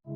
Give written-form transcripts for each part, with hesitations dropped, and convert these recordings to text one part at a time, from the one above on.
Hey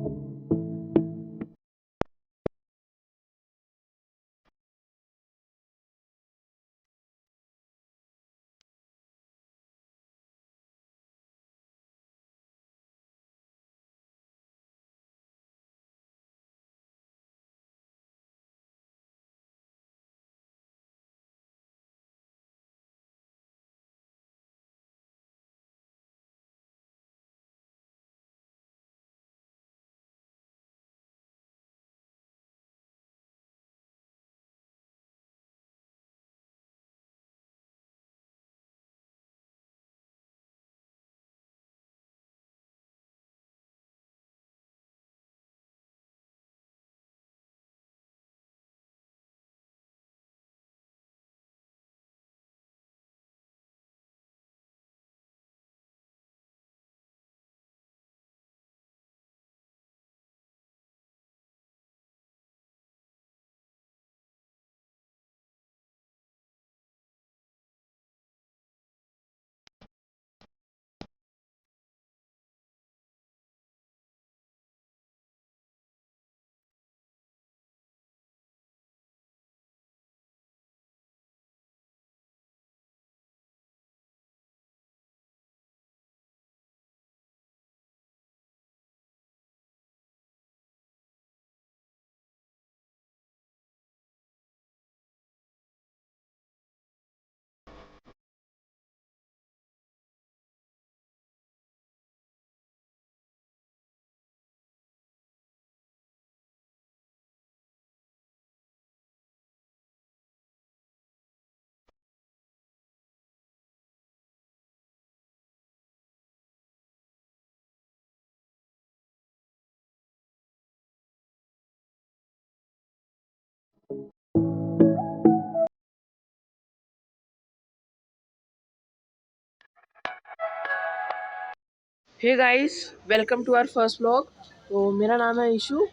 guys, welcome to our first vlog. तो मेरा नाम है ईशू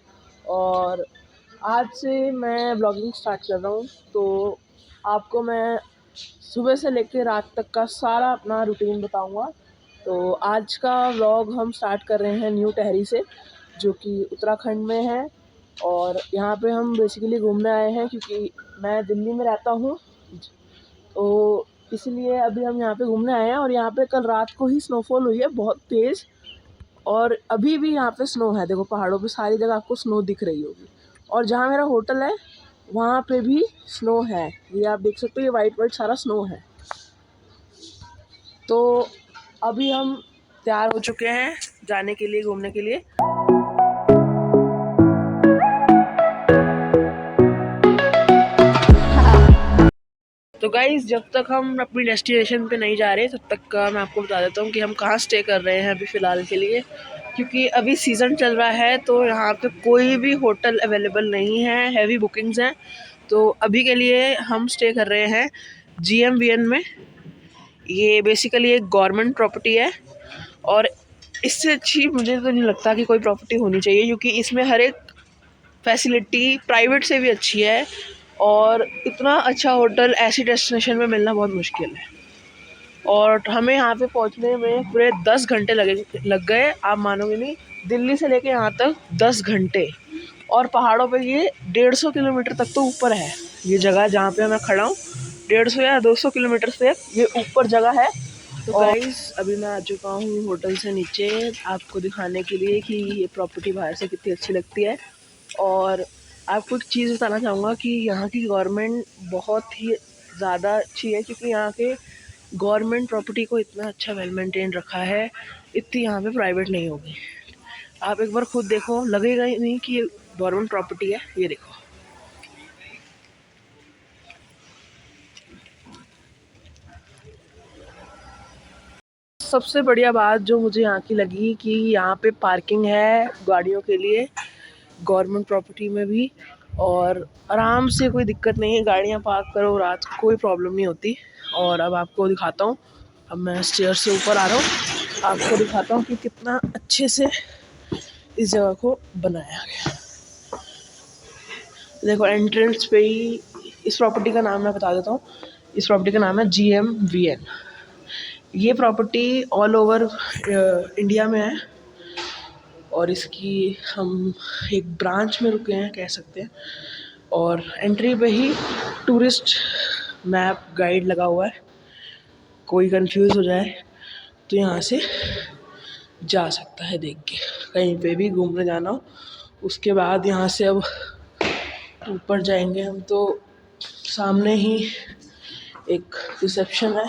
और आज से मैं ब्लॉगिंग स्टार्ट कर रहा हूँ। तो आपको मैं सुबह से लेकर रात तक का सारा अपना रूटीन बताऊँगा। तो आज का व्लॉग हम स्टार्ट कर रहे हैं न्यू टेहरी से, जो कि उत्तराखंड में है। और यहाँ पे हम बेसिकली घूमने आए हैं क्योंकि मैं दिल्ली में रहता हूँ, तो इसलिए अभी हम यहाँ पे घूमने आए हैं। और यहाँ पे कल रात को ही स्नोफॉल हुई है बहुत तेज़, और अभी भी यहाँ पे स्नो है। देखो पहाड़ों पे सारी जगह आपको स्नो दिख रही होगी। और जहाँ मेरा होटल है वहाँ पे भी स्नो है, ये आप देख सकते हो, ये वाइट वाइट सारा स्नो है। तो अभी हम तैयार हो चुके हैं जाने के लिए, घूमने के लिए। तो गाइज़, जब तक हम अपनी डेस्टिनेशन पे नहीं जा रहे तब तक का मैं आपको बता देता हूँ कि हम कहाँ स्टे कर रहे हैं अभी फ़िलहाल के लिए। क्योंकि अभी सीज़न चल रहा है तो यहाँ पे कोई भी होटल अवेलेबल नहीं है, हैवी बुकिंग्स हैं। तो अभी के लिए हम स्टे कर रहे हैं GMVN में। ये बेसिकली एक गवर्नमेंट प्रॉपर्टी है और इससे अच्छी मुझे तो नहीं लगता कि कोई प्रॉपर्टी होनी चाहिए, क्योंकि इसमें हर एक फैसिलिटी प्राइवेट से भी अच्छी है। और इतना अच्छा होटल ऐसी डेस्टिनेशन में मिलना बहुत मुश्किल है। और हमें यहाँ पे पहुँचने में पूरे 10 घंटे लग गए, आप मानोगे नहीं। दिल्ली से लेके यहाँ तक 10 घंटे। और पहाड़ों पे ये 150 किलोमीटर तक तो ऊपर है ये जगह जहाँ पे मैं खड़ा हूँ। 150 या 200 किलोमीटर से ये ऊपर जगह है। तो गाइस, अभी मैं आ चुका हूँ होटल से नीचे आपको दिखाने के लिए कि ये प्रॉपर्टी बाहर से कितनी अच्छी लगती है। और आपको एक चीज़ बताना चाहूँगा कि यहाँ की गवर्नमेंट बहुत ही ज़्यादा अच्छी है, क्योंकि यहाँ के गवर्नमेंट प्रॉपर्टी को इतना अच्छा वेल मेंटेन रखा है, इतनी यहाँ पे प्राइवेट नहीं होगी। आप एक बार खुद देखो, लगेगा ही नहीं कि ये गवर्नमेंट प्रॉपर्टी है। ये देखो, सबसे बढ़िया बात जो मुझे यहाँ की लगी कि यहाँ पे पार्किंग है गाड़ियों के लिए, गवर्नमेंट प्रॉपर्टी में भी। और आराम से, कोई दिक्कत नहीं है, गाड़ियाँ पार्क करो, रात को कोई प्रॉब्लम नहीं होती। और अब आपको दिखाता हूँ, अब मैं स्टेयर से ऊपर आ रहा हूँ, आपको दिखाता हूँ कि कितना अच्छे से इस जगह को बनाया गया। देखो, एंट्रेंस पे ही इस प्रॉपर्टी का नाम मैं बता देता हूँ। इस प्रॉपर्टी का नाम है GMVN। ये प्रॉपर्टी ऑल ओवर इंडिया में है। और इसकी हम एक ब्रांच में रुके हैं कह सकते हैं। और एंट्री पे ही टूरिस्ट मैप गाइड लगा हुआ है, कोई कंफ्यूज हो जाए तो यहाँ से जा सकता है देख के, कहीं पे भी घूमने जाना हो। उसके बाद यहाँ से अब ऊपर जाएंगे हम तो सामने ही एक रिसेप्शन है,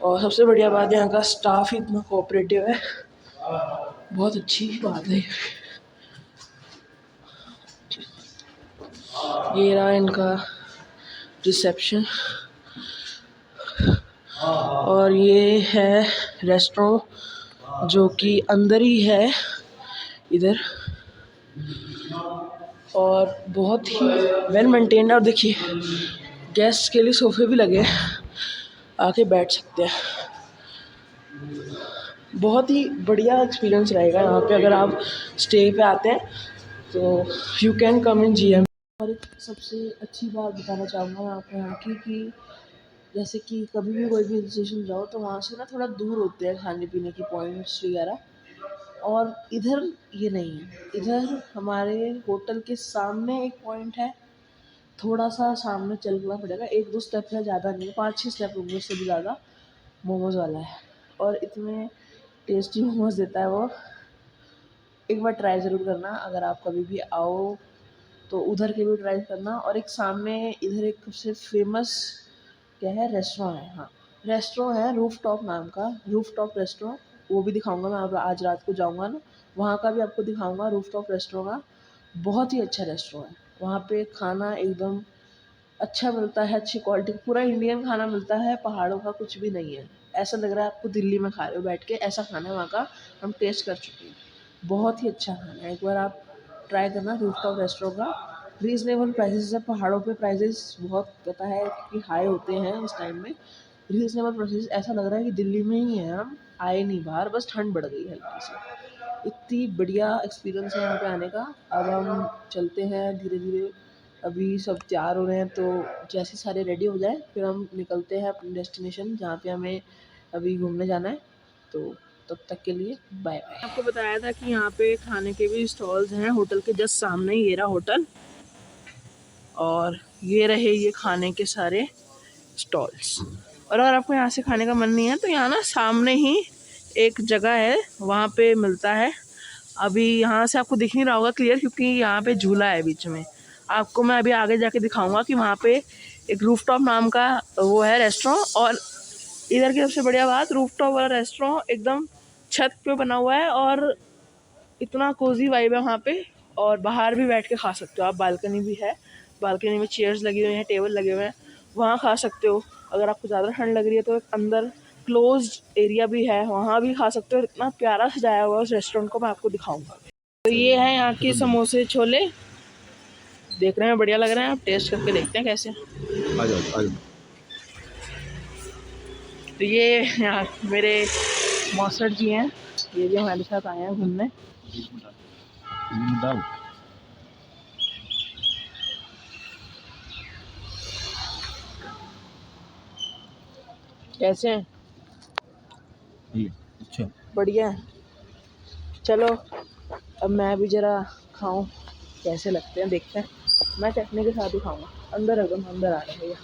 और सबसे बढ़िया बात यहाँ का स्टाफ ही इतना कोऑपरेटिव है, बहुत अच्छी बात है। ये रहा इनका रिसेप्शन, और ये है रेस्टोरेंट जो कि अंदर ही है इधर, और बहुत ही वेल मेंटेन्ड है। और देखिए गेस्ट के लिए सोफे भी लगे हैं, आके बैठ सकते हैं। बहुत ही बढ़िया एक्सपीरियंस रहेगा यहाँ पे अगर आप स्टे पे आते हैं तो you can come in GM। और एक सबसे अच्छी बात बताना चाहूँगा मैं आपको यहाँ की, कि जैसे कि कभी भी कोई भी हिल स्टेशन जाओ तो वहाँ से ना थोड़ा दूर होते हैं खाने पीने की पॉइंट्स वगैरह, और इधर ये नहीं है। इधर हमारे होटल के सामने एक पॉइंट है, थोड़ा सा सामने चलना पड़ेगा, 1-2 स्टेप है, ज़्यादा नहीं है, 5-6 स्टेप होंगे, उससे भी ज़्यादा। मोमोज़ वाला है और इतने टेस्टी मोमोज़ देता है वो, एक बार ट्राई ज़रूर करना अगर आप कभी भी आओ तो उधर के भी ट्राई करना। और एक सामने इधर एक सबसे फेमस क्या है, रेस्टोरेंट है, हाँ रेस्टोरेंट है रूफ टॉप नाम का, रूफ टॉप रेस्टोरेंट, वो भी दिखाऊंगा मैं। आज रात को जाऊंगा ना, वहाँ का भी आपको दिखाऊंगा रूफ टॉप रेस्टोरेंट का। बहुत ही अच्छा रेस्टोरेंट है, वहाँ पे खाना एकदम अच्छा मिलता है, अच्छी क्वालिटी, पूरा इंडियन खाना मिलता है, पहाड़ों का कुछ भी नहीं है। ऐसा लग रहा है आपको दिल्ली में खा रहे हो बैठ के, ऐसा खाना है वहाँ का, हम टेस्ट कर चुके हैं, बहुत ही अच्छा खाना है। एक बार आप ट्राई करना रूफ टॉप रेस्टोरेंट का। रीज़नेबल प्राइसेस है, पहाड़ों पे प्राइसेस बहुत पता है कि हाई होते हैं इस टाइम में, रीज़नेबल प्राइसेस, ऐसा लग रहा है कि दिल्ली में ही है, हम आए नहीं बाहर, बस ठंड बढ़ गई है हल्की सी। इतनी बढ़िया एक्सपीरियंस है यहाँ पे आने का। अब हम चलते हैं धीरे धीरे, अभी सब तैयार हो रहे हैं, तो जैसे सारे रेडी हो जाए फिर हम निकलते हैं अपनी डेस्टिनेशन जहाँ पे हमें अभी घूमने जाना है। तो तब तक के लिए बाय बाय। आपको बताया था कि यहाँ पे खाने के भी स्टॉल्स हैं होटल के जस्ट सामने ही, ये रहा होटल और ये रहे ये खाने के सारे स्टॉल्स। और अगर आपको यहाँ से खाने का मन नहीं है तो यहाँ ना सामने ही एक जगह है, वहाँ पे मिलता है। अभी यहाँ से आपको दिख नहीं रहा होगा क्लियर क्योंकि यहाँ पे झूला है बीच में, आपको मैं अभी आगे जाके दिखाऊंगा कि वहाँ पे एक रूफटॉप नाम का वो है रेस्टोरेंट। और इधर की सबसे बढ़िया बात, रूफटॉप वाला रेस्टोरेंट एकदम छत पे बना हुआ है और इतना कोजी वाइब है वहाँ पे, और बाहर भी बैठ के खा सकते हो आप, बालकनी भी है, बालकनी में चेयर्स लगी हुई हैं, टेबल लगे हुए हैं, वहाँ खा सकते हो। अगर आपको ज़्यादा ठंड लग रही है तो अंदर क्लोज्ड एरिया भी है, वहाँ भी खा सकते हो। इतना प्यारा सजाया हुआ है उस रेस्टोरेंट को, मैं आपको दिखाऊंगा। तो ये है यहाँ के समोसे छोले, देख रहे हैं बढ़िया लग रहे हैं, आप टेस्ट करके देखते हैं कैसे। आ जाओ। तो ये यहाँ मेरे मौसर जी हैं, ये भी हमारे साथ आए हैं घूमने। कैसे हैं? अच्छा बढ़िया है। चलो अब मैं भी ज़रा खाऊं, कैसे लगते हैं देखते हैं। मैं चटनी के साथ ही खाऊंगा। अंदर एकदम अंदर आ रहे भैया।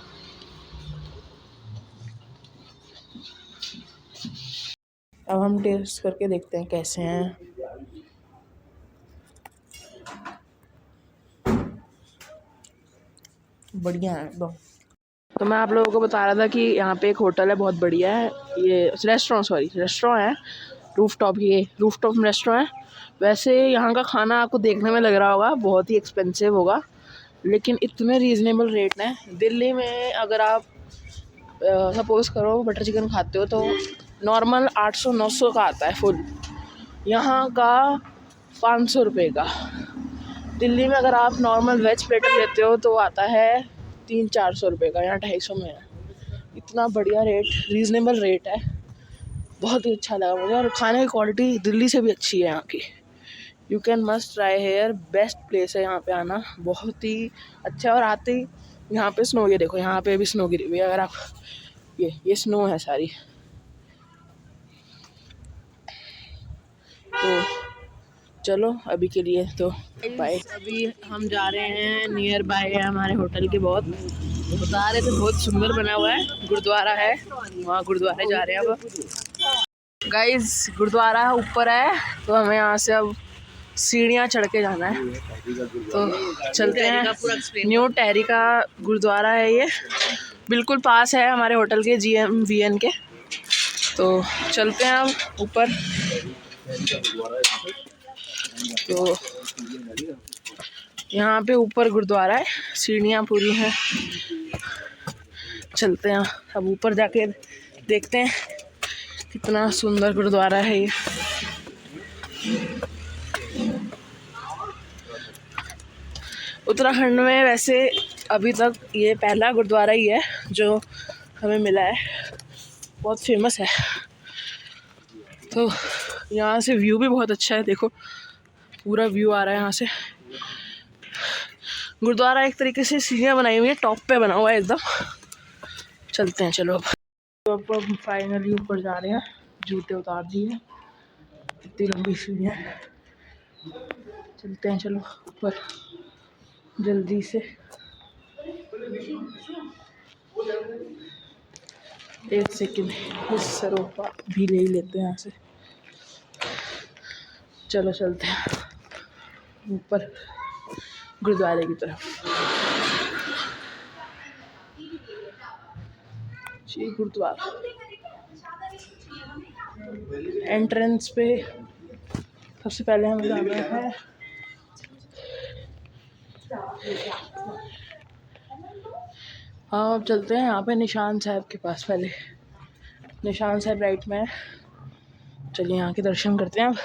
अब हम टेस्ट करके देखते हैं कैसे हैं। बढ़िया है एकदम। तो मैं आप लोगों को बता रहा था कि यहाँ पे एक होटल है बहुत बढ़िया है, ये रेस्टोरेंट है रूफ टॉप, ये रूफ टॉप रेस्टोरेंट है। वैसे यहाँ का खाना आपको देखने में लग रहा होगा बहुत ही एक्सपेंसिव होगा, लेकिन इतने रीज़नेबल रेट हैं। दिल्ली में अगर आप सपोज़ करो बटर चिकन खाते हो तो नॉर्मल 800-900 का आता है फुल, यहाँ का 500 रुपये का। दिल्ली में अगर आप नॉर्मल वेज प्लेटर लेते हो तो आता है 300-400 रुपये का, यहाँ 250 में है। इतना बढ़िया रेट, रीज़नेबल रेट है, बहुत ही अच्छा लगा मुझे। और खाने की क्वालिटी दिल्ली से भी अच्छी है यहाँ की। You can must try here, best place है यहाँ पे आना, बहुत ही अच्छा। और आते ही यहाँ पे स्नो, ये देखो यहाँ पे भी स्नो गिरी हुई है, अगर आप ये स्नो है सारी। तो चलो अभी के लिए तो बाय। अभी हम जा रहे हैं, नियर बाय है हमारे होटल के, बहुत बता रहे थे बहुत सुंदर बना हुआ है, गुरुद्वारा है, वहाँ गुरुद्वारे जा रहे हैं अब। गाइस गुरुद्वारा ऊपर है, तो हमें यहाँ से अब सीढ़ियाँ चढ़ के जाना है, तो चलते हैं। न्यू टहरी का गुरुद्वारा है ये, बिल्कुल पास है हमारे होटल के, GMVN के। तो चलते हैं अब ऊपर। तो यहाँ पे ऊपर गुरुद्वारा है, सीढ़ियाँ पूरी हैं। चलते हैं अब ऊपर जाके देखते हैं कितना सुंदर गुरुद्वारा है ये। उत्तराखंड में वैसे अभी तक ये पहला गुरुद्वारा ही है जो हमें मिला है, बहुत फेमस है। तो यहाँ से व्यू भी बहुत अच्छा है, देखो पूरा व्यू आ रहा है यहाँ से। गुरुद्वारा एक तरीके से सीढ़ियाँ बनाई हुई है, टॉप पे बना हुआ है एकदम। चलते हैं चलो। तो अब फाइनली ऊपर जा रहे हैं, जूते उतार दिए, इतनी लंबी सीढ़ियाँ। चलते हैं चलो ऊपर जल्दी से। एक सेकंड, इस सरोपा भी ले ही लेते हैं यहाँ से। चलो चलते हैं ऊपर गुरुद्वारे की तरफ। जी गुरुद्वारा एंट्रेंस पे सबसे पहले हमें जाना है, हाँ अब चलते हैं यहाँ पे निशान साहब के पास। पहले निशान साहब राइट में है, चलिए यहाँ के दर्शन करते हैं अब।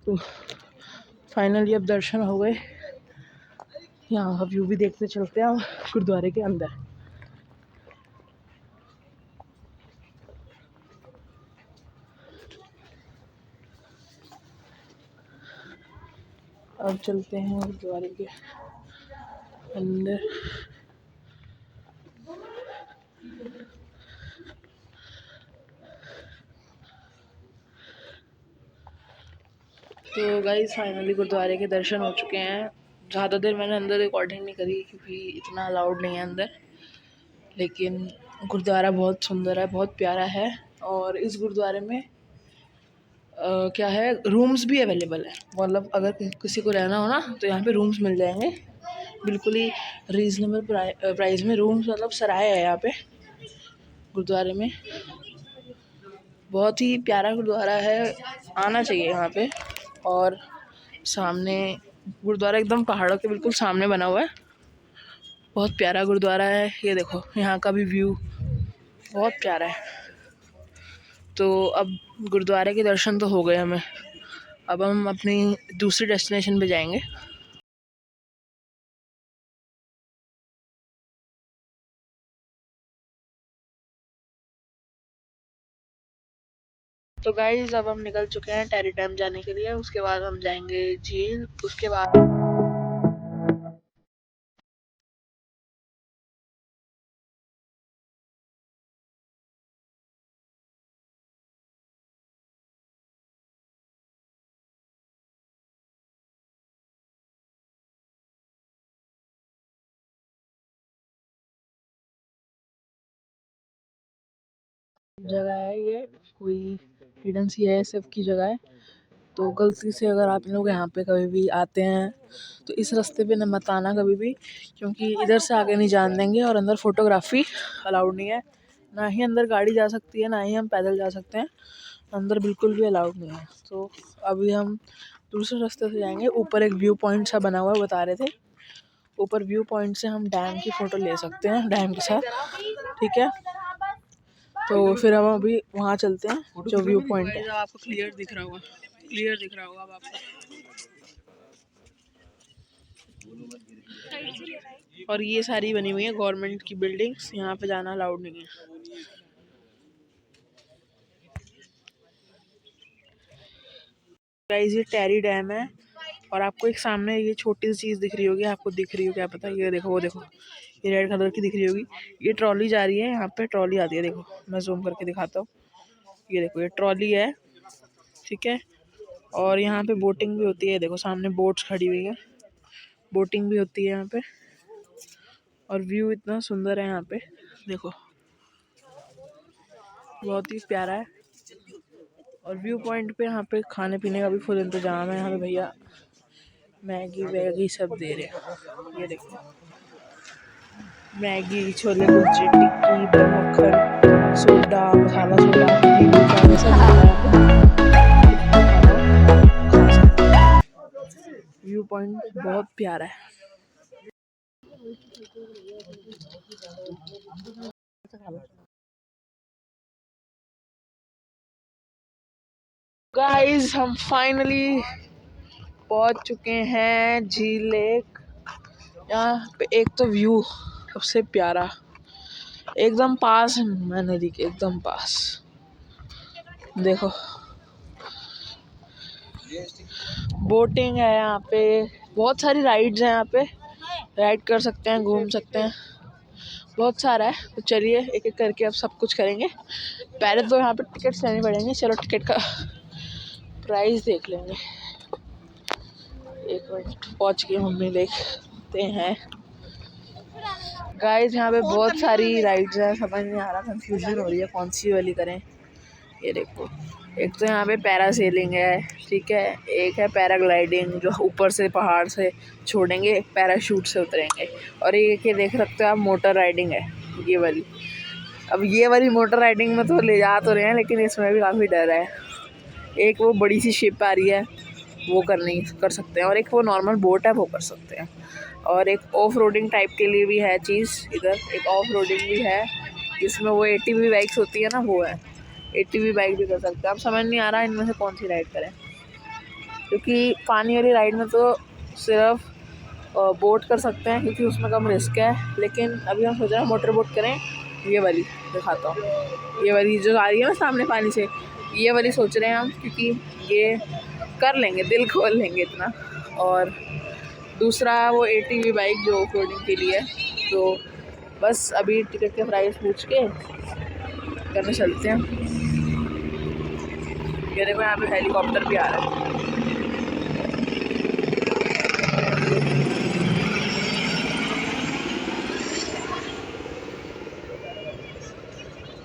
तो फाइनली अब दर्शन हो गए, यहाँ का व्यू भी देखते चलते हैं हम गुरुद्वारे के अंदर। अब चलते हैं गुरुद्वारे के अंदर। तो गाइस फाइनली गुरुद्वारे के दर्शन हो चुके हैं। ज़्यादा देर मैंने अंदर रिकॉर्डिंग नहीं करी क्योंकि इतना अलाउड नहीं है अंदर, लेकिन गुरुद्वारा बहुत सुंदर है, बहुत प्यारा है। और इस गुरुद्वारे में क्या है, रूम्स भी अवेलेबल है, मतलब अगर किसी को रहना हो ना तो यहाँ पे रूम्स मिल जाएंगे बिल्कुल ही रीज़नेबल प्राइस में। रूम्स मतलब सराय है यहाँ पे गुरुद्वारे में। बहुत ही प्यारा गुरुद्वारा है, आना चाहिए यहाँ पे। और सामने गुरुद्वारा एकदम पहाड़ों के बिल्कुल सामने बना हुआ है, बहुत प्यारा गुरुद्वारा है। ये देखो यहाँ का भी व्यू बहुत प्यारा है। तो अब गुरुद्वारे के दर्शन तो हो गए हमें, अब हम अपनी दूसरी डेस्टिनेशन पे जाएंगे। तो गाइज अब हम निकल चुके हैं टहरी डैम जाने के लिए, उसके बाद हम जाएंगे झील, उसके बाद जगह है ये, कोई हिडन CISF की जगह है। तो गलती से अगर आप लोग यहाँ पे कभी भी आते हैं तो इस रास्ते पे न मत आना कभी भी, क्योंकि इधर से आगे नहीं जान देंगे और अंदर फोटोग्राफी अलाउड नहीं है। ना ही अंदर गाड़ी जा सकती है, ना ही हम पैदल जा सकते हैं, अंदर बिल्कुल भी अलाउड नहीं है। तो अभी हम दूसरे रास्ते से जाएंगे। ऊपर एक व्यू पॉइंट सा बना हुआ है, बता रहे थे ऊपर व्यू पॉइंट से हम डैम की फ़ोटो ले सकते हैं डैम के साथ, ठीक है। तो फिर हम अभी वहाँ चलते हैं जो व्यू पॉइंट है। आपको क्लियर दिख रहा होगा, क्लियर दिख रहा होगा अब आपको। और ये सारी बनी हुई है गवर्नमेंट की बिल्डिंग्स, यहाँ पे जाना अलाउड नहीं है। गाइस ये टेरी डैम है और आपको एक सामने ये छोटी सी चीज़ दिख रही होगी, आपको दिख रही हो क्या पता, ये देखो, वो देखो, ये रेड कलर की दिख रही होगी, ये ट्रॉली जा रही है, यहाँ पे ट्रॉली आती है, देखो मैं जूम करके दिखाता हूँ, ये देखो ये ट्रॉली है, ठीक है। और यहाँ पे बोटिंग भी होती है, देखो सामने बोट्स खड़ी हुई है, बोटिंग भी होती है यहाँ पे। और व्यू इतना सुंदर है यहाँ पे, देखो बहुत ही प्यारा है। और व्यू पॉइंट पे यहाँ पे खाने पीने का भी फुल इंतजाम है, यहाँ पे भैया मैगी वैगी सब दे रहे हैं, ये देखो मैगी, छोले कुलचे, टिक्की, मक्खन, सोडा, मसाला सोडा, नींबू पानी सब मिलता है यहाँ पे। व्यू पॉइंट बहुत प्यारा है। गाइस हम फाइनली पहुंच चुके हैं झील लेक। यहाँ पे एक तो व्यू सबसे प्यारा, एकदम पास है मैं नदी के, एकदम पास, देखो बोटिंग है यहाँ पे, बहुत सारी राइड्स हैं यहाँ पे, राइड कर सकते हैं, घूम सकते हैं, बहुत सारा है। तो चलिए एक एक करके अब सब कुछ करेंगे। पहले तो यहाँ पे टिकट्स लेने पड़ेंगे, चलो टिकट का प्राइस देख लेंगे। एक मिनट, पहुँच गए, मम्मी देखते हैं। गाइस यहाँ पे बहुत सारी राइड्स है, समझ नहीं आ रहा, कंफ्यूजन हो रही है कौन सी वाली करें। ये देखो एक तो यहाँ पे पैरासेलिंग है, ठीक है, एक है पैराग्लाइडिंग जो ऊपर से पहाड़ से छोड़ेंगे, पैराशूट से उतरेंगे, और एक ये देख सकते हो आप मोटर राइडिंग है, ये वाली। अब ये वाली मोटर राइडिंग में तो ले जा तो रहे हैं, लेकिन इसमें भी काफ़ी डर है। एक वो बड़ी सी शिप आ रही है, वो कर सकते हैं, और एक वो नॉर्मल बोट है, वो कर सकते हैं। और एक ऑफ रोडिंग टाइप के लिए भी है चीज़, इधर एक ऑफ रोडिंग भी है जिसमें वो ATV बाइक्स होती है ना, वो है, ATV बाइक भी कर सकते हैं। अब समझ नहीं आ रहा इनमें से कौन सी राइड करें, क्योंकि पानी वाली राइड में तो सिर्फ बोट कर सकते हैं क्योंकि उसमें कम रिस्क है, लेकिन अभी हम सोच रहे हैं मोटर बोट करें। ये वाली दिखाता हूँ, ये वाली जो आ रही है ना सामने पानी से, ये वाली सोच रहे हैं हम, क्योंकि ये कर लेंगे, दिल खोल लेंगे इतना। और दूसरा वो ATV बाइक जो ऑफ रोडिंग के लिए है। तो बस अभी टिकट के प्राइस पूछ के करने चलते हैं। ये देखो यहाँ पे हेलीकॉप्टर भी आ रहा है।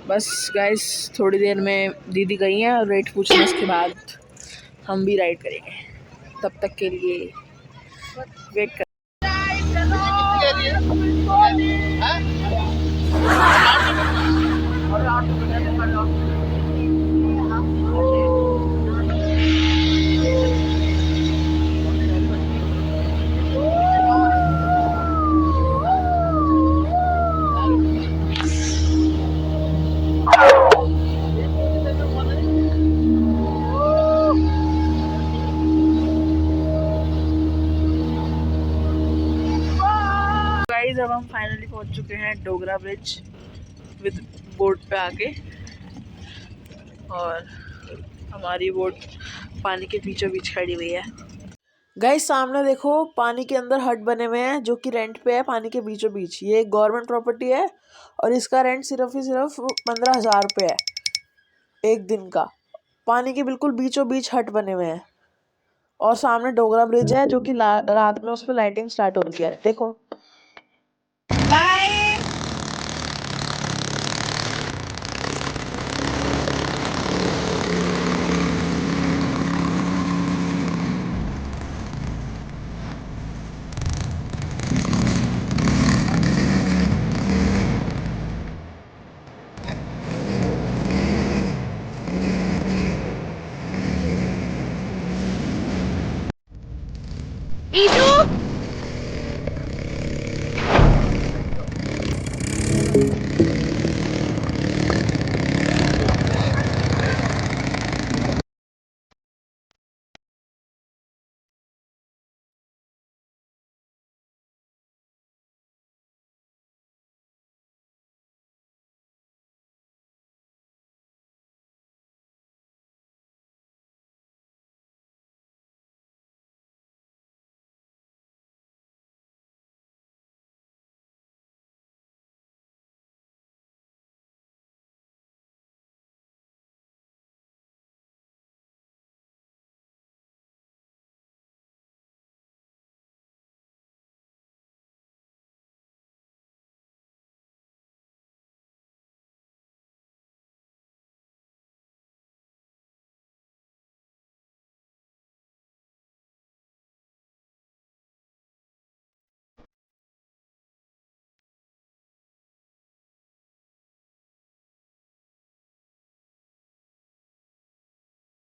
बस गाइस थोड़ी देर में दीदी गई हैं और रेट पूछने के बाद हम भी राइड करेंगे, तब तक के लिए वेट कर। गाइस अब हम फाइनली पहुंच चुके हैं डोगरा ब्रिज विद बोट पे आके, और हमारी बोट पानी के बीचों बीच खड़ी हुई है। गाइस सामने देखो पानी के अंदर हट बने हुए हैं जो कि रेंट पे है, पानी के बीचों बीच। ये एक गवर्नमेंट प्रॉपर्टी है और इसका रेंट सिर्फ ही सिर्फ 15,000 रुपये है एक दिन का। पानी के बिल्कुल बीचों बीच हट बने हुए हैं और सामने डोगरा ब्रिज है जो कि रात में उस पर लाइटिंग स्टार्ट हो रही है, देखो।